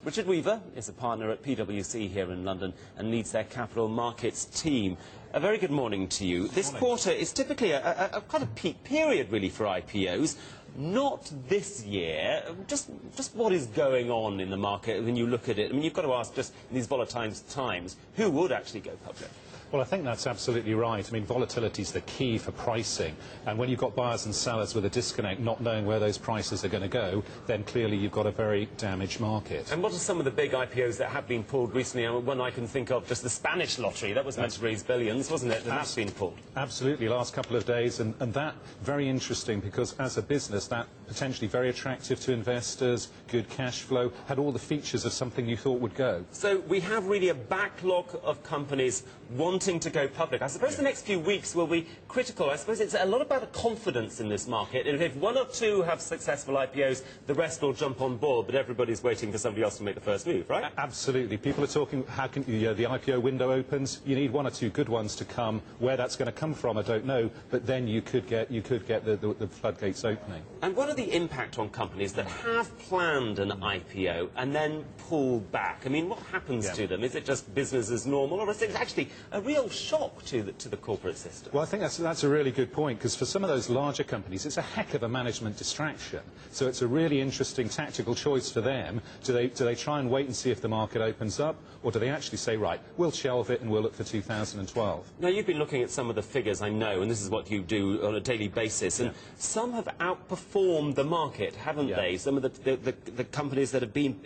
Richard Weaver is a partner at PwC here in London and leads their capital markets team. A very good morning to you. This quarter is typically a kind of peak period, really, for IPOs. Not this year. Just what is going on in the market when you look at it? I mean, you've got to ask, just in these volatile times, who would actually go public? Well, I think that's absolutely right. I mean, volatility is the key for pricing. And when you've got buyers and sellers with a disconnect, not knowing where those prices are going to go, then clearly you've got a very damaged market. And what are some of the big IPOs that have been pulled recently? One I can think of, just the Spanish lottery. That was meant to raise billions, wasn't it? And that's been pulled. Absolutely, last couple of days. And that, very interesting, because as a business, that potentially very attractive to investors, good cash flow, had all the features of something you thought would go. So we have really a backlog of companies wanting to go public. I suppose the next few weeks will be critical. I suppose it's a lot about the confidence in this market. And if one or two have successful IPOs, the rest will jump on board, but everybody's waiting for somebody else to make the first move, right? Absolutely. People are talking, how can the IPO window opens, you need one or two good ones to come. Where that's going to come from, I don't know, but then you could get the floodgates opening. And what are the impact on companies that have planned an IPO and then pull back? I mean, what happens to them? Is it just business as normal, or is it actually a real shock to the corporate system? Well, I think that's a really good point, because for some of those larger companies, it's a heck of a management distraction. So it's a really interesting tactical choice for them. Do they try and wait and see if the market opens up, or do they actually say, right, we'll shelve it and we'll look for 2012? Now, you've been looking at some of the figures, I know, and this is what you do on a daily basis, and some have outperformed the market, haven't they? Some of the companies that have been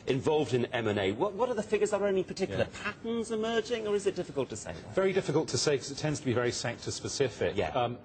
involved in M&A. What are the figures? Are there any particular patterns emerging, or is it difficult to say? Very difficult to say, because it tends to be very sector-specific.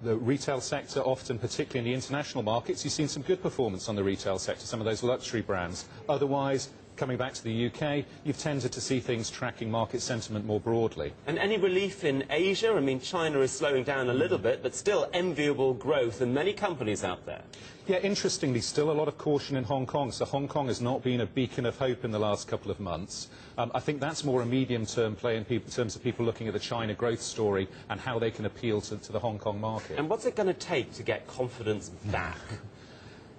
The retail sector, often, particularly in the international markets, you've seen some good performance on the retail sector, some of those luxury brands. Otherwise, coming back to the UK, you've tended to see things tracking market sentiment more broadly. And any relief in Asia? I mean, China is slowing down a little bit, but still enviable growth in many companies out there. Yeah, interestingly, still a lot of caution in Hong Kong. So Hong Kong has not been a beacon of hope in the last couple of months. I think that's more a medium-term play in terms of people looking at the China growth story and how they can appeal to the Hong Kong market. And what's it going to take to get confidence back?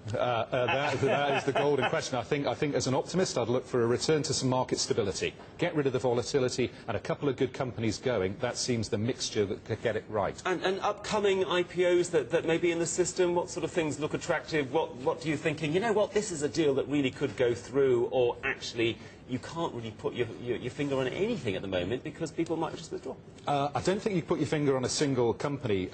That is the golden question. I think as an optimist, I'd look for a return to some market stability. Get rid of the volatility and a couple of good companies going. That seems the mixture that could get it right. And upcoming IPOs that may be in the system, what sort of things look attractive? What do you thinking? You know what, this is a deal that really could go through, or actually you can't really put your finger on anything at the moment because people might just withdraw? I don't think you put your finger on a single company.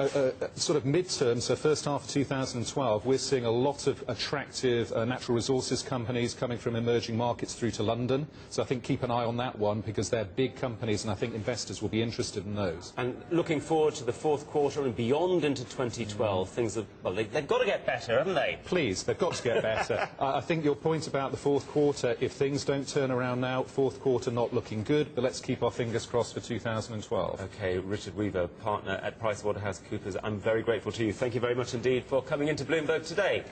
Sort of mid-term, so first half of 2012, we're seeing a lot of attractive natural resources companies coming from emerging markets through to London. So I think keep an eye on that one, because they're big companies and I think investors will be interested in those. And looking forward to the fourth quarter and beyond into 2012, things have, well, they've got to get better, haven't they? Please, they've got to get better. I think your point about the fourth quarter, if things don't turn around now, fourth quarter not looking good, but let's keep our fingers crossed for 2012. OK, Richard Weaver, partner at PricewaterhouseCoopers, I'm very grateful to you. Thank you very much indeed for coming into Bloomberg today.